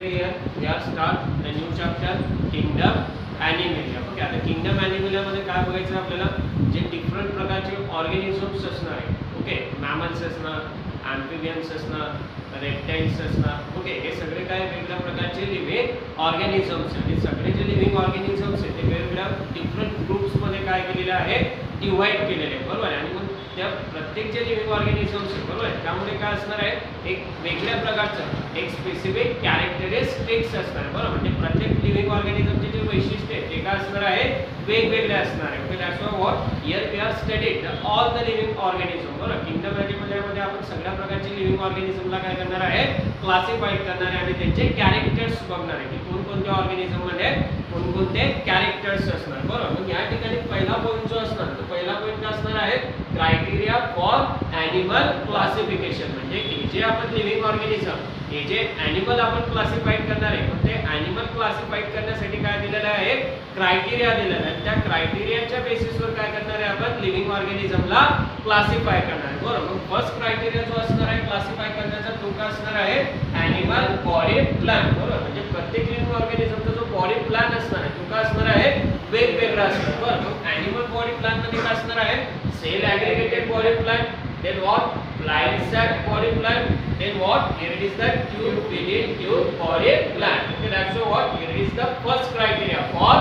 Here we are start the new chapter Kingdom Animalia. Okay, आता kingdom ॲनिमलिया मध्ये काय बघायचं आपल्याला, जे डिफरंट प्रकारचे ऑर्गॅनिझम्स असणार आहे. ओके, मॅमल्स असणार, ॲम्फिबियन्स असणार, रेप्टाइल्स असणार. ओके, हे सगळे काय वेगवेगळ्या प्रकारचे लिव्हिंग ऑर्गॅनिझम्स आहेत. हे सगळे जे लिव्हिंग ऑर्गॅनिझम्स आहेत ते वेगवेगळ्या डिफरंट ग्रुप्स मध्ये काय केलेले आहे, डिवाइड केलेले आहे. बरोबर आहे. आणि मग त्या प्रत्येक जे लिव्हिंग ऑर्गॅनिझम्स आहेत, बरोबर आहे, त्यामुळे काय असणार आहे, एक वेगळ्या प्रकारचं एक स्पेसिफिक कॅरेक्टरिस्टिक्स असणार. बरोबर, म्हणजे प्रत्येक लिव्हिंग ऑर्गॅनिझमचे जे वैशिष्ट्य आहे ते काय असणार आहे, वेगवेगळे असणार आहे. Okay, that's what here we are studied all the living organism. बरोबर, किंगडम ॲनिमलियामध्ये आपण सगळ्या प्रकारचे लिव्हिंग ऑर्गॅनिझमला काय करणार आहे, क्लासिफाईड करणार आहे आणि त्यांचे कॅरेक्टर्स बघणार आहे की कोणकोणत्या ऑर्गॅनिझम मध्ये कोणकोणते कॅरेक्टर्स असणार. बरोबर, मग या ठिकाणी पहिला पॉईंट जो असणार, तो पहिला पॉईंट काय असणार आहे, क्रायटेरिया फॉर ॲनिमल क्लासिफिकेशन. म्हणजे जे आपण लिव्हिंग ऑर्गॅनिझम हे जे ॲनिमल आपण क्लासिफाईड करणार आहे, मग ते ॲनिमल क्लासिफाईड करण्यासाठी काय दिलेलं आहे, क्रायटेरिया दिलेला आहे. त्या क्रायटेरियाच्या बेसिसवर काय करणार आहे, आपण लिव्हिंग ऑर्गॅनिझमला क्लासिफाय करणार आहे. बरोबर, मग फर्स्ट क्रायटेरिया जो असणार आहे क्लासिफाय करण्याचा, तो काय असणार आहे, ॲनिमल बॉडी प्लॅन. बरोबर, म्हणजे प्रत्येक लिव्हिंग ऑर्गॅनिझमचा जो बॉडी प्लॅन असणार आहे तो काय असणार आहे, वेगवेगळा असणार. बरोबर, मग ॲनिमल बॉडी प्लॅन मध्ये काय असणार आहे, cell aggregated body plan, then what, blind sac body plan, then what, here it is the tube within tube body plan. Okay, that's what, here is the first criteria for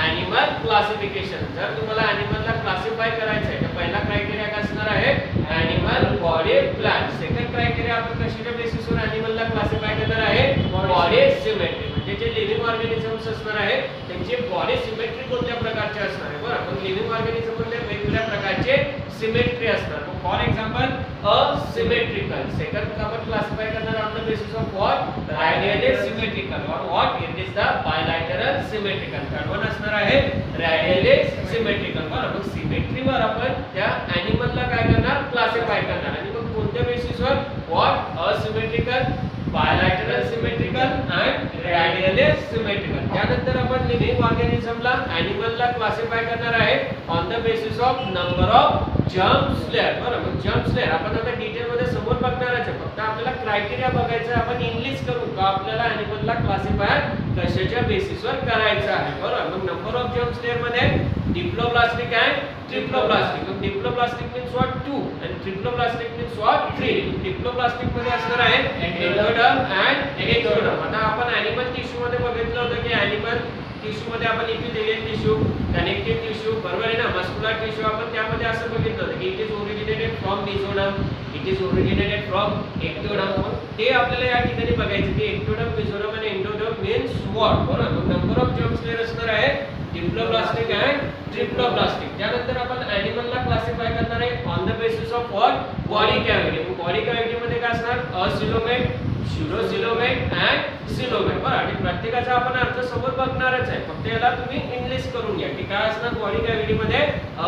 animal classification. जर तुम्हाला ॲनिमलला classify करायचं आहे तर पहिला criteria काय असणार आहे, animal body plan. Second criteria आपण कशाच्या बेसिसवर ॲनिमलला क्लासिफाय करणार आहे, बॉडी सिमेट्री. म्हणजे जे लिव्हिंग ऑर्गॅनिझम्स असणार आहे त्यांची बॉडी सिमेट्री कोणत्या प्रकारचे असणार आहे. बरं, पण लिव्हिंग ऑर्गॅनिझम मध्ये वेगवेगळ्या प्रकारचे सिमेट्री असणार. For example asymmetrical. सेकंड आपण क्लासिफाय करणार on the basis of what, radially symmetrical or what, it is the bilateral symmetrical. Third one असणार आहे रेडियली सिमेट्रिकल. बरं, मग सिमेट्रीवर आपण त्या ॲनिमलला काय करणार, क्लासिफाय करणार. आणि मग कोणत्या बेसिसवर, what, asymmetrical, bilateral symmetrical and radially symmetrical. त्यानंतर आपण लिव्हिंग ऑर्गॅनिझमला ॲनिमलला क्लासिफाय करणार आहे on the basis of number of jump layer. बरं, मग जम्प लेयर आपण आता डिटेल मध्ये समोर बघणारच आहे. फक्त आपल्याला क्रायटेरिया बघायचं आहे, आपण इंग्लिश करू का आपल्याला ॲनिमलला क्लासिफाय कशाच्या बेसिसवर करायचं आहे. बरं, मग नंबर ऑफ जम्प लेयर मध्ये डिप्लोब्लास्टिक अँड ट्रिप्लोब्लास्टिक. मग डिप्लोब्लास्टिक मीन्स व्हॉट, 2 आणि ट्रिप्लोब्लास्टिक मीन्स व्हॉट, 3. डिप्लोब्लास्टिक मध्ये असणार आहे एंडोडर्म अँड एक्टोडर्म. आता आपण ॲनिमल टिश्यू मध्ये बघितलं होतं की ॲनिमल टिश्यू मध्ये आपण इपिथेलियल टिश्यू, कनेक्टिव्ह टिश्यू, बरोबर आहे ना, मस्क्युलर टिश्यू, आपण त्यामध्ये असं बघितलं होतं की it is originated from mesoderm, it is originated from ectoderm. ते आपल्याला या ठिकाणी बघायचं की एक्टोडर्म, मेसोडर्म आणि एंडोडर्म मीन्स व्हॉट. बरोबर, मग नंबर ऑफ जम्प लेयर असणार आहे डिप्लोब्लास्टिक अँड ट्रिप्लोब्लास्टिक. त्यानंतर आपण ॲनिमलला क्लासिफाय करणार आहे on the basis of what, body cavity. Body cavity मध्ये काय असणार, असिलोमेट, शुरोसिलोमेट अँड सिलोमेट. बरं, आणि प्रत्येकाचा आपण अर्थ समोर बघणारच आहे, फक्त याला तुम्ही इंग्लिश करून घ्या की काय असणार बॉडी कॅव्हिटी मध्ये,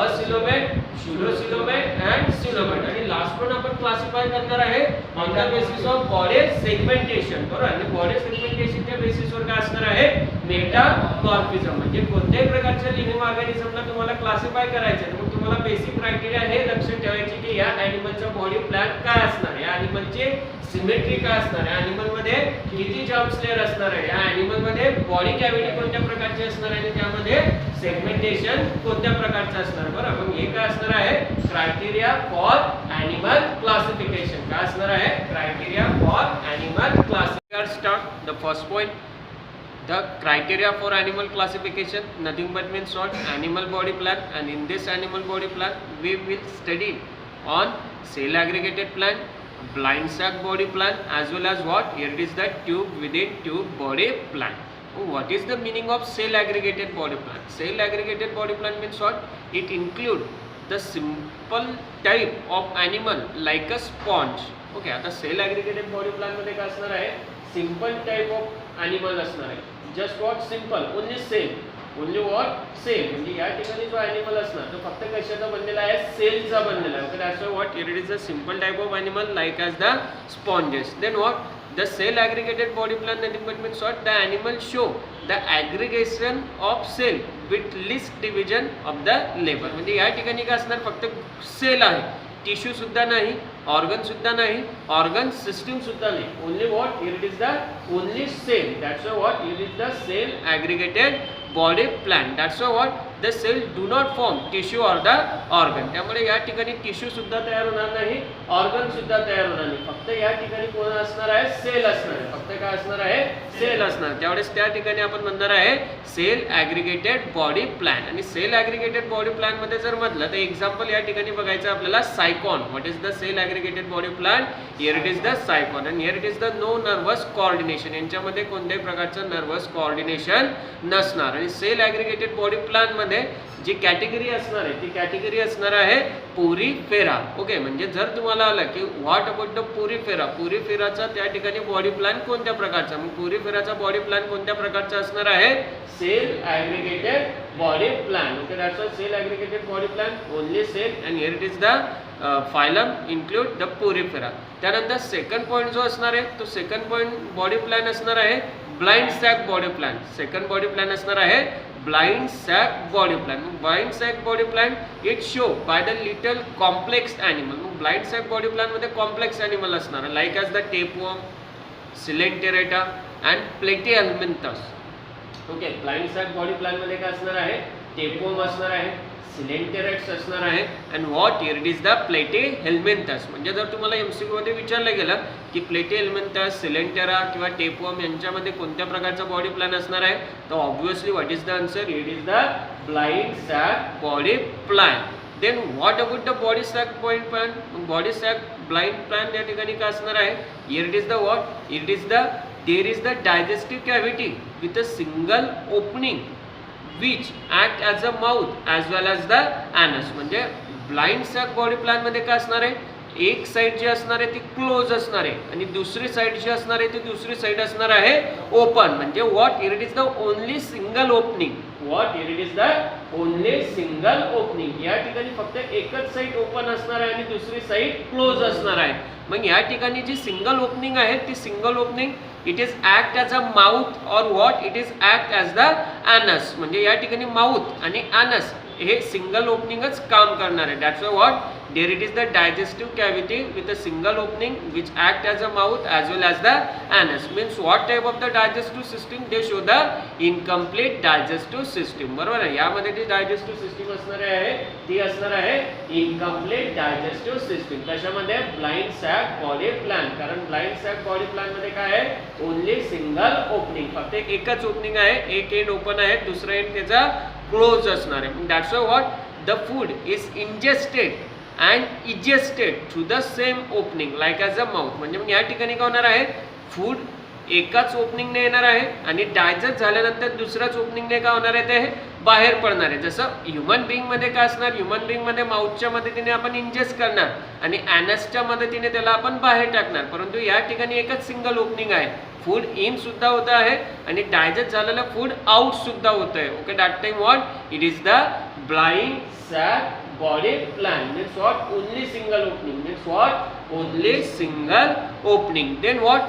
असिलोमेट, शुरोसिलोमेट अँड सिलोमेट. आणि लास्ट वन आपण क्लासिफाय करणार आहे on the basis of body segmentation. बरोबर, आणि बॉडी सेगमेंटेशनच्या बेसिसवर काय असणार आहे, मेटामॉर्फिझम. म्हणजे कोणत्याही प्रकारच्या लिव्हिंग ऑर्गॅनिझमला तुम्हाला क्लासिफाय करायचं आहे, मग तुम्हाला बेसिक क्रायटेरिया हे लक्षात ठेवायचे की या ॲनिमलचा बॉडी प्लॅन काय असणार आहे, या ॲनिमलचे सिमेट्री काय असणार आहे, ॲनिमल मध्ये किती जम्प लेयर असणार आहे, या ॲनिमल मध्ये बॉडी कॅव्हिटी कोणत्या प्रकारची असणार आहे आणि त्यामध्ये सेगमेंटेशन कोणत्या प्रकारचं असणार. बरं, मग हे काय असणार आहे, क्रायटेरिया फॉर ॲनिमल क्लासिफिकेशन. काय असणार आहे, criteria for animal classification. Start the first point, the criteria for animal classification, nothing but means what, animal body plan. And in this animal body plan we will study on cell aggregated plan, blind sac body plan, as well as what, here it is the tube within tube body plan. What is the meaning of cell aggregated body plan? Cell aggregated body plan means what, it include the simple type of animal like a sponge. Okay, आता cell aggregated body plan मध्ये काय असणार आहे, simple type of animal असणार आहे. Just what, simple, only cell, only what, cell. म्हणजे या ठिकाणी जो ॲनिमल असणार तो फक्त कशाचा बनलेला आहे, सेलचा बनलेला आहे. That's what, here it is a simple type of animal like as the sponges. Then what, the cell aggregated body plan nothing but means what, the animal show the aggregation of cell with least division of the labor. म्हणजे या ठिकाणी काय असणार, फक्त sale आहे tissue सुद्धा नाही, organ सुद्धा नाही, ऑर्गन सिस्टम सुद्धा नाही. Only what, here it is the only cell. That's what, here is the cell aggregated body plan. That's what the cell do not form tissue or the organ. त्यामुळे या ठिकाणी tissue सुद्धा तयार होणार नाही, organ सुद्धा तयार होणार नाही. फक्त या ठिकाणी कोण असणार आहे, सेल असणार आहे. फक्त काय असणार आहे, सेल असणार. त्यावेळेस त्या ठिकाणी आपण म्हणणार आहे सेल ॲग्रिगेटेड बॉडी प्लॅन. आणि सेल ॲग्रिगेटेड बॉडी प्लॅन मध्ये जर म्हटलं तर एक्झाम्पल या ठिकाणी बघायचं आपल्याला Sycon. What is the cell aggregated body plan, here it is the Sycon. आणि here it is the no nervous coordination. यांच्यामध्ये कोणत्याही प्रकारचं नर्वस कोऑर्डिनेशन नसणार. आणि सेल ॲग्रिगेटेड बॉडी प्लॅन मध्ये जी कॅटेगरी असणार आहे ती कॅटेगरी असणार आहे पोरीफेरा. ओके, म्हणजे जर तुम्हाला आलं की व्हॉट अबाउट द पोरीफेरा, पोरीफेराचा त्या ठिकाणी बॉडी प्लॅन कोणत्या प्रकारचा, मग पोरीफेराचा बॉडी प्लॅन कोणत्या प्रकारचा असणार आहे, cell aggregated body plan. Okay, that's why cell aggregated body plan only cell and here it is the phylum include the Porifera. त्यानंतर सेकंड पॉईंट जो असणार आहे तो सेकंड पॉईंट बॉडी प्लॅन असणार आहे blind sac body plan. Second body plan असणार आहे blind sac body plan. Blind sac body plan it show by the little complex animal. मग ब्लाइंड सॅक बॉडी प्लॅन मध्ये कॉम्प्लेक्स ॲनिमल असणार आहे like as the tapeworm, coelenterata and platyhelminthes. Okay, blind sac body plan मध्ये काय असणार आहे, tapeworm असणार आहे, सिलेंटेरेट्स असणार आहे and what, here it is the platyhelminthes. म्हणजे जर तुम्हाला एमसीक्यू मध्ये विचारलं गेलं की प्लेटीहेल्मिंथस, सिलेंटेरा किंवा टेपवर्म यांच्यामध्ये कोणत्या प्रकारचा बॉडी प्लॅन असणार आहे, तर obviously what is the answer, here is the blind sac body plan. Then what about the body sac body plan. Body sac blind plan या ठिकाणी काय असणार आहे, here it is the what, here it is the there is the digestive cavity with a single opening which act as a mouth as well as the anus. म्हणजे blind sac body plan मध्ये काय असणार आहे, एक side जी असणार आहे ती close असणार आहे आणि दुसरी साइड जी असणार आहे ती दुसरी साइड असणार आहे ओपन. म्हणजे what, here it is the only single opening. What, here it is the only single opening. या ठिकाणी फक्त एकच साइड ओपन असणार आहे आणि दुसरी साइड क्लोज असणार आहे. मग या ठिकाणी जी सिंगल ओपनिंग आहे ती single opening it is act as a mouth or what, it is act as the anus. म्हणजे या ठिकाणी माउथ आणि ॲनस हे सिंगल ओपनिंगच काम करणार आहे. That's what, there it is the digestive cavity with a single opening which act as a mouth as well as the anus. Means what type of the digestive system, they show the incomplete digestive system. बरोबर आहे, यामध्ये जी digestive system असणार आहे ती असणार आहे incomplete digestive system. कशामध्ये, blind sac body plan. कारण ब्लाइंड सॅक बॉडी प्लॅन मध्ये काय आहे, ओनली सिंगल ओपनिंग. फक्त एकच ओपनिंग आहे, एक एंड ओपन आहे, दुसरा एंड त्याचा क्लोज असणार आहे. That's what the food is ingested and egested through the same opening like as a mouth. म्हणजे मग या ठिकाणी काय होणार आहे, फूड एकाच ओपनिंगने येणार आहे आणि डायजेस्ट झाल्यानंतर दुसऱ्याच ओपनिंगने काय होणार आहे, ते बाहेर पडणार आहे. जसं ह्युमन बिंग मध्ये काय असणार, ह्युमन बिंग मध्ये माउथच्या मदतीने आपण इंजेस्ट करणार आणि ॲनसच्या मदतीने त्याला आपण बाहेर टाकणार. परंतु या ठिकाणी एकच सिंगल ओपनिंग आहे, फूड इन सुद्धा होत आहे आणि डायजेस्ट झालेलं फूड आउट सुद्धा होत आहे. Okay, that time what, it is the blind sac body plan. Means what, only single opening. Means what, only single opening. Then what,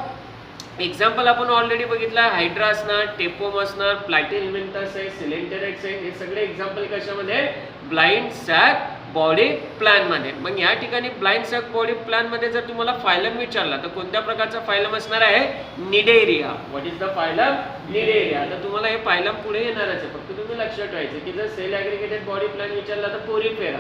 example आपण ऑलरेडी बघितलं, हायड्रा असणार, टेपवर्म असणार, प्लॅटीहेल्मिंथस आहे, सिलेंटेरेट्स आहे. हे सगळे एक्झाम्पल कशामध्ये, ब्लाइंड सॅक बॉडी प्लॅन मध्ये. मग या ठिकाणी ब्लाइंड सॅक बॉडी प्लॅन मध्ये जर तुम्हाला फायलम विचारला तर कोणत्या प्रकारचा फायलम असणार आहे, Cnidaria. What is the phylum, Cnidaria. तर तुम्हाला हे फायलम पुढे येणारच आहे, फक्त तुम्ही लक्षात ठेवायचं की जर सेल ॲग्रिगेटेड बॉडी प्लॅन विचारला तर Porifera,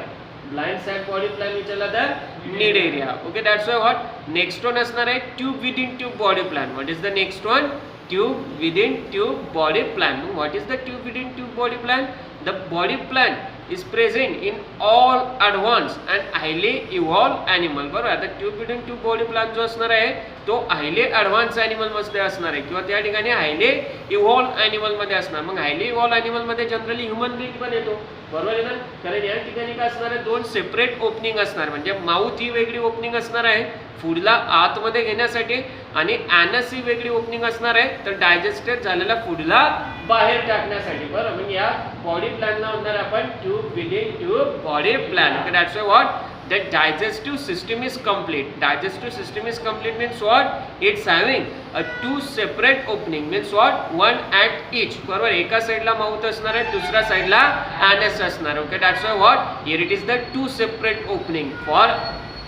blind sac body plan विचारला तर Cnidaria. Okay, that's why what, next one असणार आहे tube within tube body plan. What is the next one, tube within tube body plan. What is the tube within tube body plan, the body plan is present in all advanced and highly evolved animal. बरोबर, आता tube within tube body plan जो असणार आहे तो highly advance animal मध्ये असणार आहे किंवा त्या ठिकाणी हायली इव्हॉल्व ॲनिमल मध्ये असणार. मग हायली इव्हॉल्व ॲनिमल मध्ये जनरली ह्युमन बीइंग पण येतो. बरोबर आहे ना, कारण या ठिकाणी काय असणार आहे, दोन सेपरेट ओपनिंग असणार. म्हणजे माउथ ही वेगळी ओपनिंग असणार आहे फूडला आतमध्ये घेण्यासाठी आणि ॲनस ही वेगळी ओपनिंग असणार आहे तर डायजेस्टेड झालेल्या फूडला बाहेर टाकण्यासाठी. बरं, म्हणजे या बॉडी प्लॅनला म्हणणार आपण tube within tube body plan. That's what, that digestive system is complete. Digestive system is complete means what, it's having a two separate opening. Means what, one at each. बरोबर, एका साइडला माउथ असणार आहे, दुसऱ्या साइडला anus असणार. Okay, that's why what, here it is the two separate opening for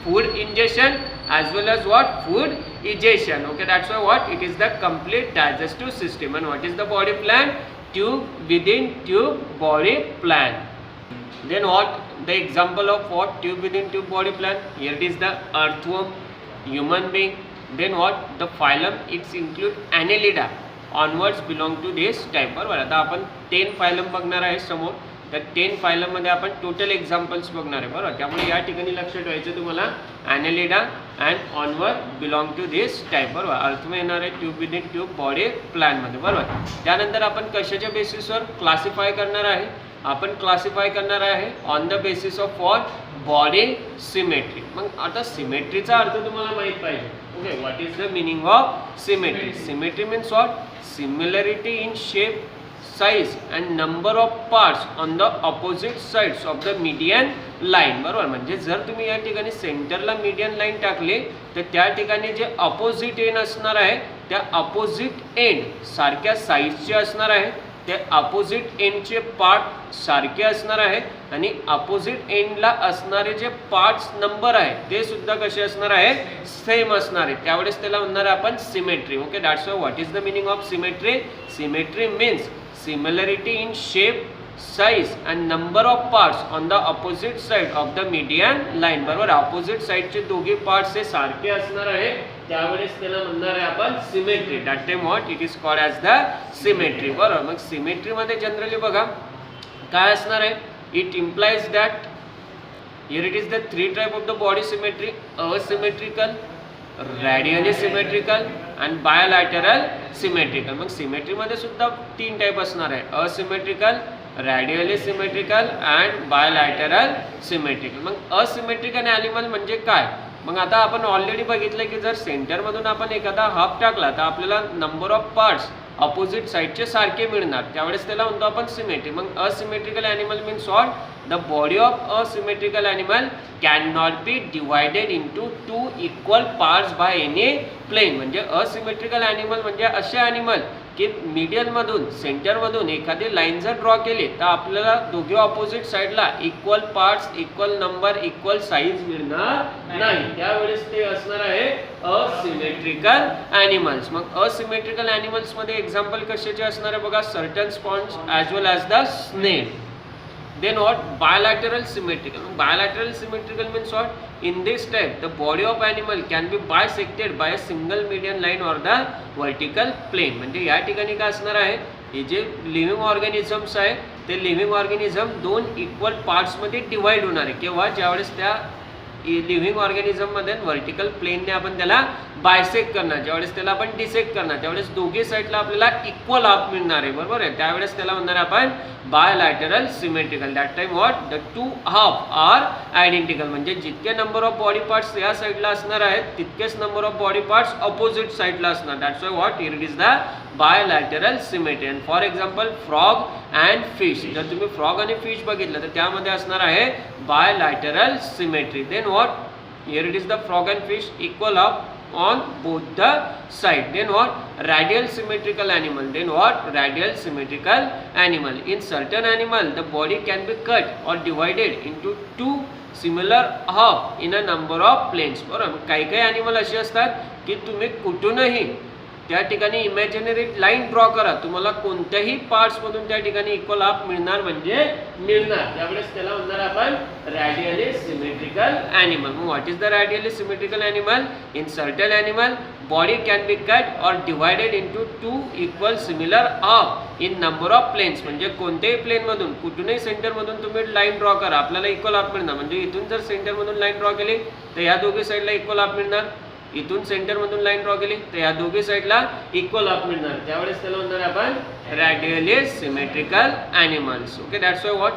food ingestion as well as what, food egestion. Okay, that's why what, it is the complete digestive system. And what is the body plan? Tube within tube body plan. Then what, the example of what, tube within tube body plan? Here it is the earthworm, human being. Then what, the phylum, it's include Annelida, onwards belong to this type. बरोबर. आता आपण 10 phylum बघणार आहे समोर. तर 10 phylum मध्ये आपण total examples बघणार आहे. बरोबर. त्यामुळे या ठिकाणी लक्ष ठेवायचं तुम्हाला Annelida and onward belong to this type. बरोबर. अर्थमध्ये येणार आहे tube within tube body plan मध्ये. बरोबर. त्यानंतर आपण कशाच्या बेसिसवर क्लासिफाय करणार आहे? आपण क्लासिफाय करणार आहे on the basis of what, body symmetry. मग आता सिमेट्रीचा अर्थ तुम्हाला माहित पाहिजे. Okay, what is the meaning of symmetry? Symmetry means what, similarity in shape, size and number of parts on the opposite sides of the median line. बरोबर. म्हणजे जर तुम्ही या ठिकाणी सेंटरला मीडियन लाईन टाकली तर त्या ठिकाणी जे अपोजिट एंड असणार आहे त्या अपोजिट एंड सारख्या साइजचे असणार आहे. ते अपोजिट एंडचे पार्ट सारखे असणार आहे आणि अपोजिट एंडला असणारे जे पार्ट्स नंबर आहे ते सुद्धा कसे असणार आहे, सेम असणार आहे. त्यावेळेस त्याला म्हणणार आपण symmetry. Okay, that's what is the meaning of symmetry? Symmetry means similarity in shape, size and number of parts on the opposite side of the median line. बरोबर. अपोजिट साइडचे दोघे पार्ट्स हे सारखे असणार आहे त्यावेळेस त्याला म्हणणार आहे आपण symmetry. That time what, it is called as the symmetry. बरोबर. मग सिमेट्री मध्ये जनरली बघा काय असणार आहे? It implies that here it is the 3 type of the body symmetry: asymmetrical, radially symmetrical and bilateral symmetrical. मग सिमेट्री मध्ये सुद्धा 3 टाइप असणार आहे: asymmetrical, radially symmetrical and bilateral symmetrical. मग असिमेट्रिकल ॲनिमल म्हणजे काय? मग आता आपण ऑलरेडी बघितलं की जर सेंटरमधून आपण एखादा हाफ टाकला तर आपल्याला नंबर ऑफ पार्ट्स अपोजिट साइडचे सारखे मिळणार, त्यावेळेस त्याला म्हणतो आपण सिमेट्री. मग asymmetrical animal means what, the body of asymmetrical animal can not be divided into 2 equal parts by any plane. म्हणजे असिमेट्रिकल ॲनिमल म्हणजे असे ॲनिमल की मीडियनमधून, सेंटरमधून एखादी लाईन जर ड्रॉ केली तर आपल्याला दोघे ऑपोजिट साईडला equal parts, equal number, equal size मिळणार नाही, त्यावेळेस ते असणार आहे असिमेट्रिकल ॲनिमल्स. मग असिमेट्रिकल ॲनिमल्स मध्ये एक्झाम्पल कशाचे असणार आहे बघा, certain sponge as well as the स्नेल. Then what, bilateral symmetrical. Bilateral symmetrical means what, in this type the body of animal can be bisected by a single median line or the vertical plane. म्हणजे या ठिकाणी काय असणार आहे, हे जे living organisms आहे ते लिव्हिंग ऑर्गॅनिझम 2 इक्वल पार्ट्स मध्ये डिवाइड होणार आहे. केव्हा, ज्यावेळेस त्या लिव्हिंग ऑर्गॅनिझम मध्ये व्हर्टिकल प्लेनने आपण त्याला बायसेक्ट करणार, ज्यावेळेस त्याला आपण डिसेक्ट करणार त्यावेळेस दोघी साईडला आपल्याला इक्वल हाफ मिळणार आहे. बरोबर आहे. त्यावेळेस त्याला म्हणणार आपण bilateral symmetrical. That time what, the 2 half are identical. म्हणजे जितके नंबर ऑफ बॉडी पार्ट्स या साईडला असणार आहेत तितकेच number of body parts opposite साईडला असणार. That's why what, here it is the bilateral symmetry. And for example frog and fish. जर तुम्ही फ्रॉग आणि फिश बघितलं तर त्यामध्ये असणार आहे bilateral symmetry. Then what, here it is the frog and fish equal half on both the side. Then what, radial symmetrical animal. Then what, radial symmetrical animal. In certain animal the body can be cut or divided into 2 similar half in a number of planes. बरोबर. काही काही animal असे असतात की तुम्ही कुठूनही त्या ठिकाणी इमॅजिनरी लाईन ड्रॉ करा, तुम्हाला कोणत्याही पार्ट्समधून त्या ठिकाणी इक्वल हाफ मिळणार म्हणजे मिळणार, त्यावेळेस त्याला म्हणणार आपण रॅडियली सिमेट्रिकल ॲनिमल. मग what is the radially symmetrical animal? In certain animal body can be cut or divided into 2 equal similar half in number of planes. म्हणजे कोणत्याही प्लेनमधून, कुठूनही सेंटरमधून तुम्ही लाईन ड्रॉ करा, आपल्याला इक्वल हाफ मिळणार. म्हणजे इथून जर सेंटरमधून लाईन ड्रॉ केली तर या दोघी साईडला इक्वल हाफ मिळणार, इथून सेंटरमधून लाईन ड्रॉ केली तर या दोघी साईडला इक्वल हाफ मिळणार, त्यावेळेस त्याला म्हणणार आपण radially symmetrical animals. Okay, that's why what,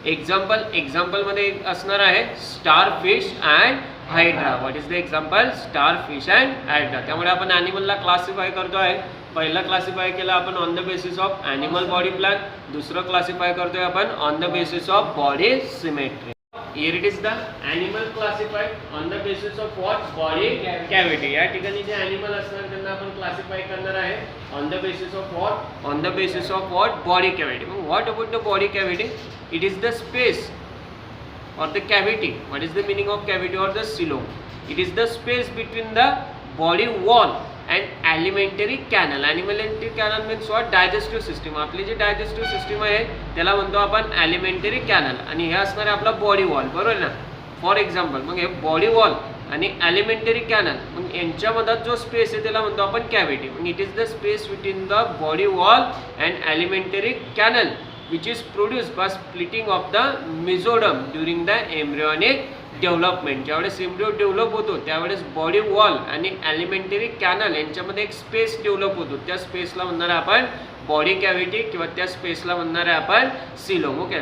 example मध्ये असणार आहे star fish and hydra. What is the example? Star fish and hydra. त्यामुळे आपण ॲनिमलला क्लासिफाय करतो आहे. पहिला क्लासिफाय केला आपण on the basis of animal body plan, दुसरं क्लासिफाय करतोय आपण on the basis of body symmetry. Here it is the animal classified on the basis of what, body cavity. या ठिकाणी जे animal असणार त्यांना आपण क्लासिफाय करणार आहे on the basis of what, on the basis of what, body cavity. मग what about the body cavity? It is the space or the cavity. What is the meaning of cavity or the coelom? It is the space between the body wall and alimentary canal. Alimentary canal means what? Digestive system. आपली जी digestive system आहे त्याला म्हणतो आपण alimentary canal आणि हे असणार आहे आपला body wall, बरोबर ना? फॉर एक्झाम्पल मग हे बॉडी वॉल आणि alimentary canal मग यांच्यामध्ये जो स्पेस आहे त्याला म्हणतो आपण कॅव्हिटी. मग it is the space between the body wall and alimentary canal which is produced by splitting of the mesoderm during the embryonic development. ज्यावेळेस एम्ब्रिओ डेव्हलप होतो त्यावेळेस बॉडी वॉल आणि alimentary canal यांच्यामध्ये एक स्पेस डेव्हलप होतो. त्या स्पेसला म्हणणार आहे आपण बॉडी कॅव्हिटी किंवा त्या स्पेसला म्हणणार आहे आपण coelom. Okay,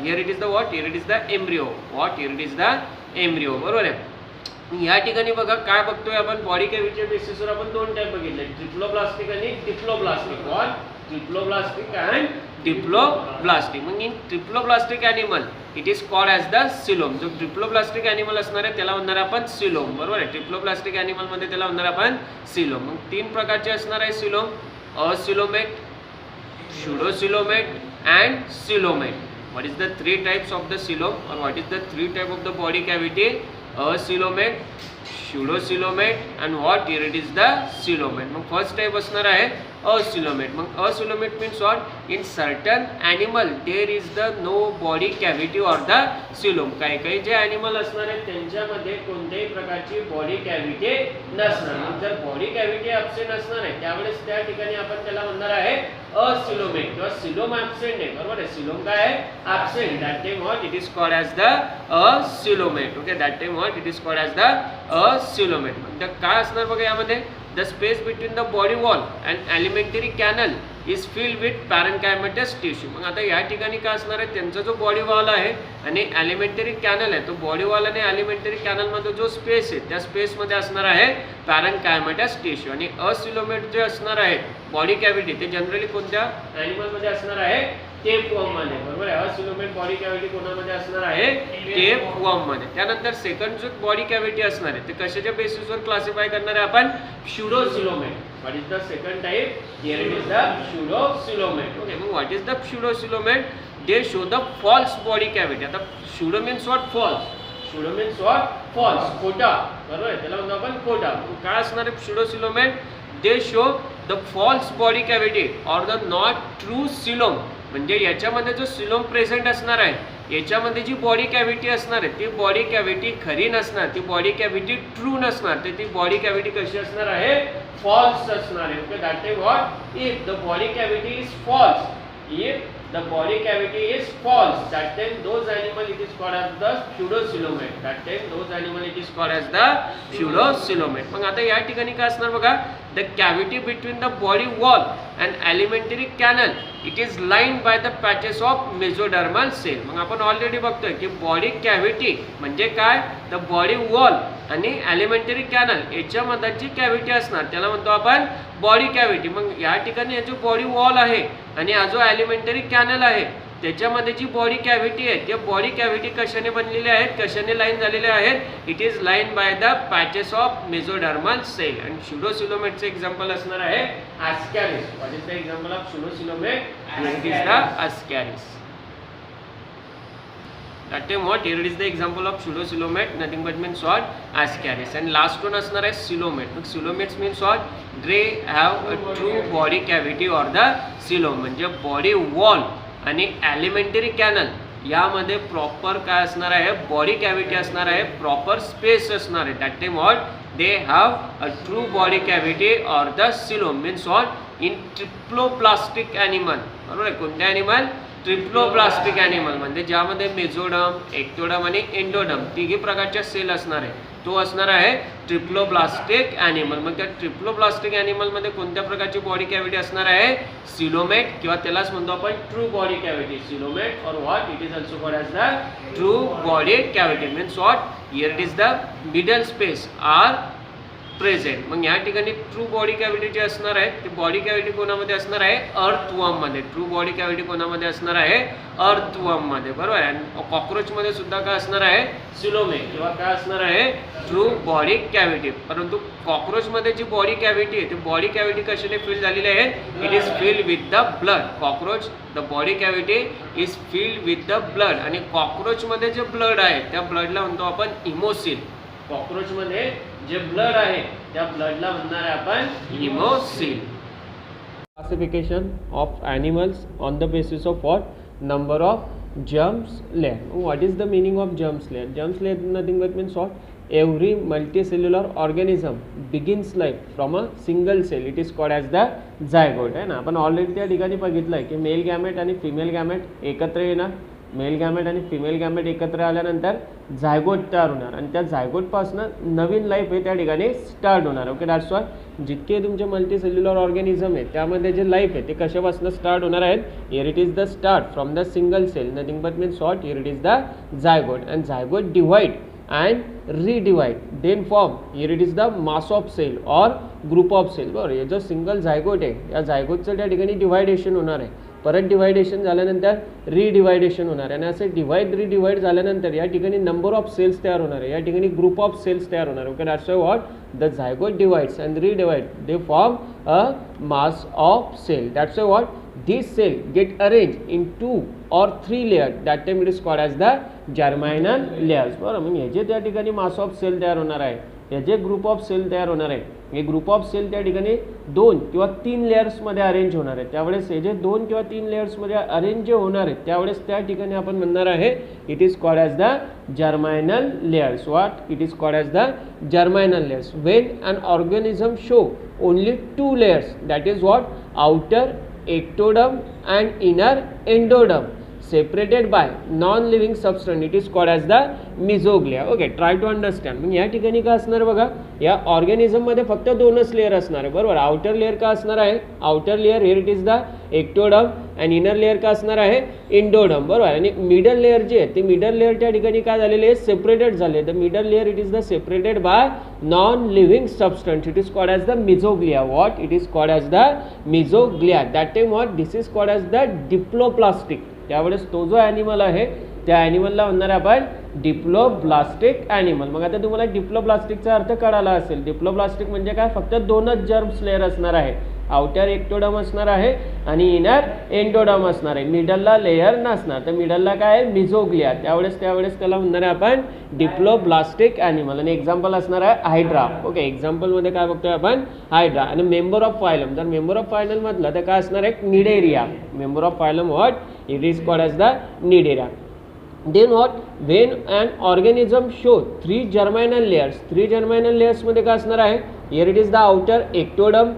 here it is the what? Here it is the embryo. What? Here it is the embryo, बरोबर आहे. या ठिकाणी बघा काय बघतोय आपण, बॉडी कॅव्हिटीच्या बेसिसवर आपण दोन टाइप बघितले, ट्रिप्लोब्लास्टिक आणि diploblastic. What? Triploblastic and diploblastic. मग in triploblastic animal it is called as the coelom. जो ट्रिप्लोब्लास्टिक ॲनिमल असणार आहे त्याला म्हणणार आपण सिलोम, बरोबर आहे. ट्रिप्लोब्लास्टिक ॲनिमलमध्ये त्याला म्हणणार आपण सिलोम. मग तीन प्रकारचे असणार आहे coelom: acoelomate, pseudocoelomate and coelomate. What is the three types of the coelom or what is the three type of the body cavity? Acoelomate, pseudocoelomate and what? Here it is the coelomate. मग first type असणार आहे acoelomate. मग acoelomate means what? In certain animal there is the no body cavity or the coelom. काही जे animal असणार आहेत त्यांच्यामध्ये कोणत्याही प्रकारची बॉडी कॅव्हिटी नसणार. मग जर बॉडी कॅव्हिटी ॲब्सेंट असणार आहे त्यावेळेस त्या ठिकाणी आपण त्याला म्हणणार आहे acoelomate किंवा सिलोम ॲब्सेंट आहे, बरोबर आहे. सिलोम काय आहे? Absent. That time what? It is called as the acoelomate. Okay, that time what? It is called as the acoelomate. मग काय असणार बघा यामध्ये, the space between the body wall and alimentary canal is filled with parenchymatous tissue. मग आता या ठिकाणी काय असणार आहे, त्यांचा जो बॉडी वॉल आहे आणि alimentary canal आहे, तो बॉडी वॉल आणि alimentary canal मध्ये जो स्पेस आहे त्या स्पेस मध्ये असणार आहे parenchymatous tissue. आणि acoelomate जे असणार आहे बॉडी कॅव्हिटी ते जनरली कोणत्या ॲनिमल मध्ये असणार आहे? टेपवर्म मध्ये, बरोबर आहे. acoelomate बॉडी कॅव्हिटी कोणामध्ये असणार आहे? टेपवर्म मध्ये. त्यानंतर सेकंड जो बॉडी कॅव्हिटी असणार आहे ते कशाच्या बेसिसवर क्लासिफाय करणार आहे आपण? pseudocoelomate. What is the second type? Here it is the pseudocoelomate. Okay, मग what is the pseudocoelomate? They show the false body cavity. आता pseudo means what? False. pseudo means what? False. खोटा, बरोबर आहे. त्याला म्हणतो आपण खोटा. काय असणार आहे pseudocoelomate? They show the false body cavity or the not true coelom. म्हणजे याच्यामध्ये जो सिलोम प्रेझेंट असणार आहे याच्यामध्ये जी बॉडी कॅव्हिटी असणार आहे ती बॉडी कॅव्हिटी खरी नसणार, ती बॉडी कॅव्हिटी ट्रू नसणार, तर ती बॉडी कॅव्हिटी कशी असणार आहे? फॉल्स असणार आहे. Okay, that is what? If the body cavity is false, if the body cavity is false, that then those animal it is called as the pseudocoelomate. That then those animal it is called as the pseudocoelomate. मग आता या ठिकाणी काय असणार बघा, the cavity between the body wall and alimentary canal it is lined by the patches of mesodermal cell. मग आपण already बघतोय की बॉडी कॅव्हिटी म्हणजे काय, द बॉडी वॉल आणि alimentary canal याच्यामध्ये जी कॅव्हिटी असणार त्याला म्हणतो आपण बॉडी कॅव्हिटी. मग या ठिकाणी हा जो बॉडी वॉल आहे आणि हा जो alimentary canal आहे त्याच्यामध्ये जी बॉडी कॅव्हिटी आहे त्या बॉडी कॅव्हिटी कशाने बनलेल्या आहेत, कशाने लाईन झालेल्या आहेत? It is line by the patches of mesodermal cell. आणि pseudocoelomate चे एक्झाम्पल असणार आहे ascaris. What is the example of pseudocoelomate? It is the ascaris. That time what? Here it is the example of pseudocoelomate, nothing but means what? Ascaris. And last one असणार आहे coelomate. मग coelomates means what? They have a true body cavity or the coelom. म्हणजे body wall आणि alimentary canal यामध्ये proper काय असणार आहे? Body cavity असणार आहे, प्रॉपर स्पेस असणार आहे. That time what? They have a true body cavity or the coelom means what? In triploblastic animal, बरोबर आहे. कोणत्या ॲनिमल? ट्रिप्लोब्लास्टिक ॲनिमल म्हणजे ज्यामध्ये मेझोडम, एक्टोडम आणि एंडोडम तिघी प्रकारच्या सेल असणार आहे, तो असणार आहे ट्रिप्लोब्लास्टिक ॲनिमल. मग त्या ट्रिप्लोब्लास्टिक ॲनिमलमध्ये कोणत्या प्रकारची बॉडी कॅव्हिटी असणार आहे? coelomate किंवा त्यालाच म्हणतो आपण true body cavity. coelomate or what? It is also called as the true body cavity. Means what? Here it is the middle space or present. मग या ठिकाणी ट्रू बॉडी कॅव्हिटी जे असणार आहे ते बॉडी कॅव्हिटी कोणामध्ये असणार आहे, अर्थवर्ममध्ये. ट्रू बॉडी कॅव्हिटी कोणामध्ये असणार आहे, अर्थवर्ममध्ये, बरोबर आहे. आणि कॉक्रोचमध्ये सुद्धा काय असणार आहे, सिलोमे किंवा काय असणार आहे, ट्रू बॉडी कॅव्हिटी. परंतु कॉक्रोचमध्ये जी बॉडी कॅव्हिटी आहे ती बॉडी कॅव्हिटी कशाने फिल झालेली आहे, it is filled with the blood. Cockroach the body cavity is filled with the blood. आणि कॉक्रोचमध्ये जे ब्लड आहे त्या ब्लडला म्हणतो आपण हिमोसिल. कॉक्रोचमध्ये जे ब्लड आहे त्या ब्लडला म्हणणार आहे आपण haemocoel. Classification of animals on the basis of what, number of germs layer. What is the meaning of germs layer? Germs layer nothing but means what? Every multicellular organism begins life from a single cell. It is called as the zygote. है ना. आपण already त्या ठिकाणी बघितलं आहे की mail gamete आणि female gamete एकत्र येणार, मेल गॅमेट आणि फिमेल गॅमेट एकत्र आल्यानंतर झायगोट तयार होणार आणि त्या झायगोटपासून नवीन लाईफ आहे त्या ठिकाणी स्टार्ट होणार. ओके, दॅट्स वाय जितके तुमचे मल्टीसेल्युलर ऑर्गॅनिझम आहे त्यामध्ये जे लाईफ आहे ते कशापासून स्टार्ट होणार आहेत, here it is the start from the single cell, nothing but means what, here it is the zygote. And zygote divide and redivide, then form, here it is the mass of cell or group of cell. बरोबर, हे जो single zygote आहे या झायगोटचं त्या ठिकाणी deviation होणार आहे. परत डिवायडेशन झाल्यानंतर रिडिवायडेशन होणार आहे आणि असे रिडिवाइड झाल्यानंतर या ठिकाणी नंबर ऑफ सेल्स तयार होणार आहे, या ठिकाणी ग्रुप ऑफ सेल्स तयार होणार. Okay, that's why what, the zygote divides and redivide, they form a mass of cell. That's why what, these cell get arranged in 2 or 3 layers. That time it is called as the germinal layers. बरोबर, मग हे जे त्या ठिकाणी मास of sale तयार होणार आहे, हे जे ग्रुप ऑफ सेल तयार होणार आहे, हे ग्रुप ऑफ सेल त्या ठिकाणी 2 किंवा 3 लेयर्समध्ये अरेंज होणार आहे. त्यावेळेस हे जे 2 किंवा 3 लेयर्समध्ये अरेंज जे होणार आहे त्यावेळेस त्या ठिकाणी आपण म्हणणार आहे it is called as the germinal layers. What, it is called as the germinal layers. When an organism show only 2 layers, that is what, outer ectoderm and inner endoderm separated by non-living substance, it is called as the mesoglea. Okay, try to understand. मग या ठिकाणी काय असणार बघा, या organism मध्ये फक्त 2च layer असणार आहे. बरोबर, आउटर लेअर का असणार आहे, outer layer here it is the ectoderm and inner layer का असणार आहे, इंडोडम. बरोबर, आणि मिडल लेअर जे आहे ते मिडल लेअर त्या ठिकाणी काय झालेले आहे, सेपरेटेड झाले. The middle layer it is the separated by non living substance, it is called as the mesoglea. What, it is called as the mesoglea. That time what, this is called as the diploblastic. त्यावेळेस तो जो animal आहे त्या ॲनिमलला म्हणणार आपण diploblastic animal. मग आता तुम्हाला डिप्लोब्लास्टिकचा अर्थ कळाला असेल. डिप्लोब्लास्टिक म्हणजे काय, फक्त 2च जर्म्स लेअर असणार आहे. आउटर एक्टोडम असणार आहे आणि इनर एंडोडम असणार आहे. मिडलला लेअर नसणार, तर मिडलला काय आहे, मिझोग्लिया. त्यावेळेस त्याला म्हणणार आहे आपण डिप्लोब्लास्टिक ॲनिमल. आणि एक्झाम्पल असणार आहे हायड्रा. ओके, एक्झाम्पलमध्ये काय बघतोय आपण, हायड्रा. आणि मेंबर ऑफ फायलम, जर मेंबर ऑफ फायलम म्हटलं तर काय असणार आहे, Cnidaria. Member of phylum what, it is called as the Cnidaria. Then what, when an organism show 3 germinal layers, 3 germinal layers मध्ये काय असणार आहे, here it is the outer ectoderm,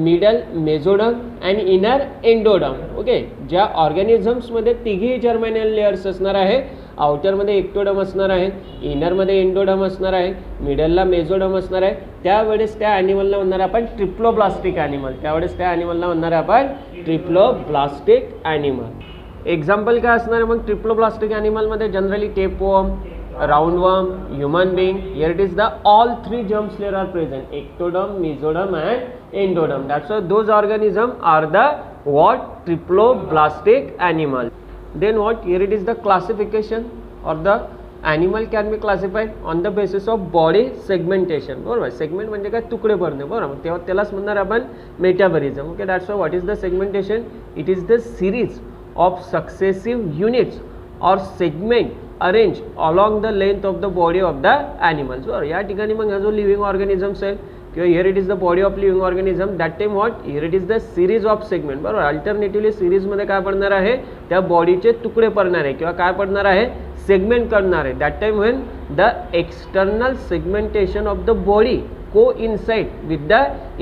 middle mesoderm and inner endoderm. Okay, ज्या organisms मध्ये तिघी germinal layers असणार आहे, outer मध्ये एक्टोडम असणार आहे, इनर मध्ये एंडोडम असणार आहे, मिडलला मेझोडम असणार आहे, त्यावेळेस त्या ॲनिमलला म्हणणार आपण ट्रिप्लोब्लास्टिक ॲनिमल. त्यावेळेस त्या ॲनिमलला म्हणणार आपण ट्रिप्लोब्लास्टिक ॲनिमल. एक्झाम्पल काय असणार आहे मग ट्रिप्लोब्लास्टिक ॲनिमलमध्ये, generally tapeworm, roundworm, human being. Here it is the all 3 germs layer are present, ectoderm, mesoderm and endoderm. That's why those organisms are the what, triploblastic animal. Then what, here it is the classification or the animal can be classified on the basis of body segmentation. बरोबर, segment म्हणजे काय, तुकडे पडणे. बरोबर, तेव्हा त्यालाच म्हणणार आपण metabolism. Okay, that's why what is the segmentation, it is the series of successive units or segment arranged along the length of the body of the animals. बरोबर, या ठिकाणी मग हा जो लिव्हिंग ऑर्गॅनिझम्स आहे किंवा here it is the body of living organism, that time what, here it is the series of segment. बरोबर, alternatively सिरीजमध्ये काय पडणार आहे, त्या बॉडीचे तुकडे पडणार आहे किंवा काय पडणार आहे, सेगमेंट करणार आहे. That time when the external segmentation of the body coincide with the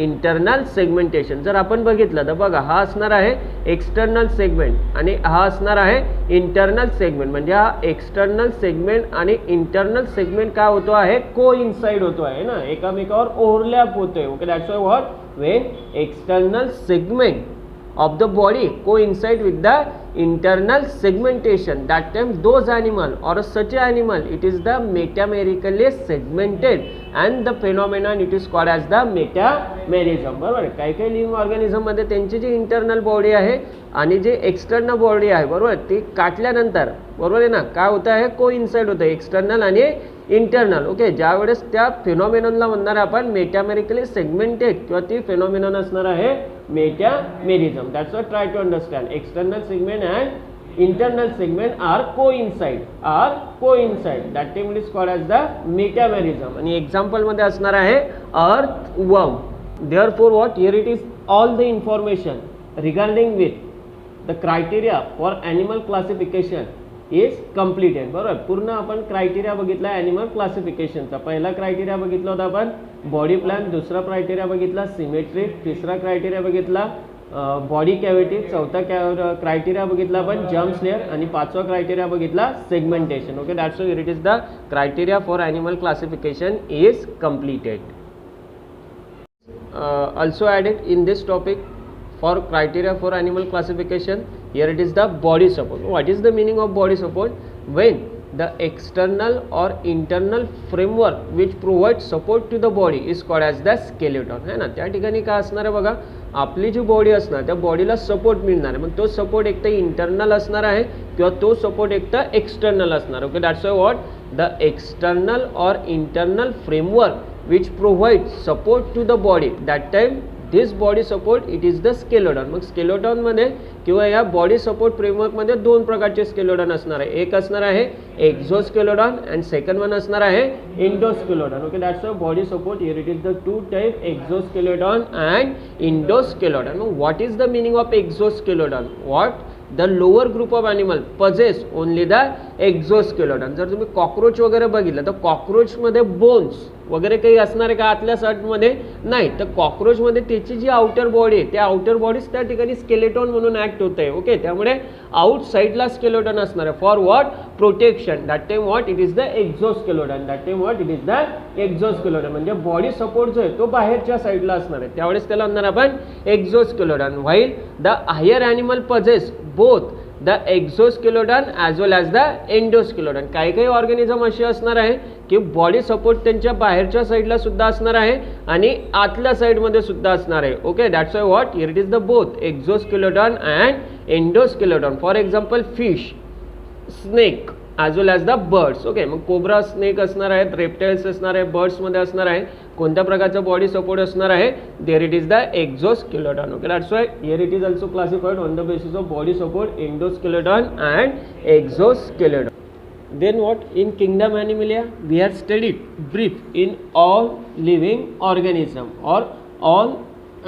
internal segmentation. जर आपण बघितलं तर बघा, हा असणार आहे एक्सटर्नल सेगमेंट आणि हा असणार आहे इंटरनल सेगमेंट. म्हणजे हा एक्सटर्नल सेगमेंट आणि इंटरनल सेगमेंट काय होतो आहे, कोइन्साइड होतो आहे ना, एकामेकावर ओव्हरलॅप होतोय. Okay, that's why what, when external segment of the body coincide with the internal segmentation, that time those animal or such animal, it is the metamerically segmented and the phenomenon it is called as the metamerism. बरोबर आहे. काही काही living ऑर्गॅनिझममध्ये त्यांची जी internal body आहे आणि जे external body आहे, बरोबर, ती काटल्यानंतर, बरोबर आहे ना, काय होतं आहे, को इन्साइड होतं एक्सटर्नल आणि इंटरनल. ओके, ज्यावेळेस त्या फेनॉमेनॉनला म्हणणार आपण मेटामेरिकली सेगमेंटेड किंवा ती फेनॉमेनॉन असणार आहे metamerism. That's what try to understand. External segment and internal segment are coincide. That time is called as the metamerism. आणि एक्झाम्पलमध्ये असणार आहे earthworm. Therefore what here it is all the information regarding with the criteria for animal classification is completed. बरोबर, पूर्ण आपण criteria बघितला animal क्लासिफिकेशनचा. पहिला criteria बघितला होता आपण बॉडी प्लॅन, दुसरा क्रायटेरिया बघितला सिमेट्रिक, तिसरा क्रायटेरिया बघितला बॉडी कॅव्हिटी, चौथा क्रायटेरिया बघितला आपण जम्प लेअर आणि पाचवा क्रायटेरिया बघितला segmentation. Okay, that's why it is the criteria for animal classification is completed. Also added in this topic for criteria for animal classification, here it is the body support. What is the meaning of body support? When the external or internal framework which provides support to the body is called as the skeleton. है ना, त्या ठिकाणी काय असणार आहे बघा, आपली जी body असणार त्या बॉडीला सपोर्ट मिळणार आहे. मग तो सपोर्ट एक तर इंटरनल असणार आहे किंवा तो सपोर्ट एक तर एक्सटर्नल असणार. Okay, that's why what the external or internal framework which provides support to the body, that time this body support it is the skeleton. मग skeleton मध्ये किंवा या बॉडी सपोर्ट फ्रेमवर्कमध्ये दोन प्रकारचे स्केलेटॉन असणार आहे. एक असणार आहे एक्झोस्केलेटॉन अँड सेकंड वन असणार आहे endoskeleton. Okay, that's body support. Here it is the two type exoskeleton and endoskeleton. मग what is the meaning of exoskeleton? What the lower group of animal possess only the exoskeleton. जर तुम्ही cockroach वगैरे बघितलं तर कॉक्रोचमध्ये bones वगैरे काही असणार आहे का आतल्या साईडमध्ये? नाही. तर कॉक्रोचमध्ये त्याची जी आउटर बॉडी आहे त्या आउटर बॉडीज त्या ठिकाणी स्केलेटॉन म्हणून ॲक्ट होत आहे. ओके, त्यामुळे आउटसाईडला स्केलेटॉन असणार आहे for what protection. That time what it is the exoskeleton. That time what it is the exoskeleton. म्हणजे बॉडी सपोर्ट जो आहे तो बाहेरच्या साईडला असणार आहे, त्यावेळेस त्याला म्हणणार आपण exoskeleton. While the higher animal possess both the exoskeleton as well as the endoskeleton. काही काही ऑर्गॅनिझम असे असणार आहे की बॉडी सपोर्ट त्यांच्या बाहेरच्या साईडला सुद्धा असणार आहे आणि आतल्या साईडमध्ये सुद्धा असणार आहे. Okay, that's why what here it is the both exoskeleton and endoskeleton. For example fish, snake as well as the birds. Okay, मग कोब्रा स्नेक असणार आहेत, रेप्टाइल्स असणार आहे, बर्ड्समध्ये असणार आहे. कोणत्या प्रकारचा बॉडी सपोर्ट असणार आहे? There it is the exoskeleton. Okay, that's why here it is also classified on the basis of body support, endoskeleton and exoskeleton. Then what? In kingdom Animalia we have studied brief in all living organism or all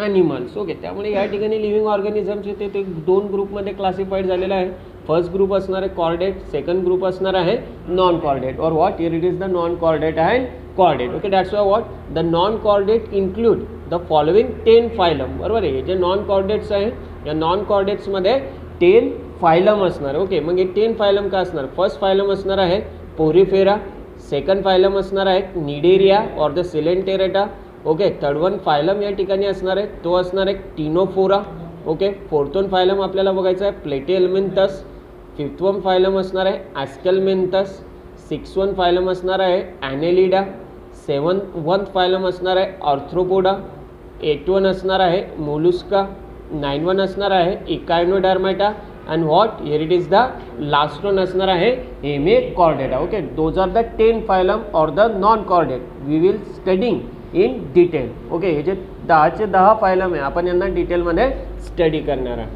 animals. Okay, त्यामुळे या ठिकाणी living ऑर्गॅनिझमचे ते दोन ग्रुपमध्ये classified झालेलं आहे. First group असणार आहे कॉर्डेट, सेकंड ग्रुप असणार आहे नॉन कॉर्डेट. और what here it is the non chordate and chordate. Okay, that's why what the non chordate include the following 10 phylum. बरोबर आहे. जे नॉन कॉर्डेट्स आहे या नॉन कॉर्डेट्समध्ये 10 फायलम असणार. ओके, मग हे 10 फायलम का असणार? फर्स्ट फायलम असणार आहे पोरिफेरा, सेकंड फायलम असणार आहे Cnidaria or the Coelenterata. Okay, third one phylum या ठिकाणी असणार आहे तो असणार आहे Ctenophora. Okay, fourth one phylum आपल्याला बघायचा आहे प्लेटिहेल्मिंथस. फिफ्थ वन फायलम असणार आहे ॲस्केल्मिंथस. सिक्स वन फायलम असणार आहे ॲनेलिडा. वन फायलम असणार आहे आर्थ्रोपोडा. 8 वन असणार आहे मोलुस्का. 9 वन असणार आहे इकायनोडर्माटा. and what here it is the last one असणार आहे Hemichordata. Okay, those are the 10 phylum or the non chordate we will studying in detail. Okay, हे जे 10चे 10 फायलम आहे आपण यांना डिटेलमध्ये स्टडी करणार आहे.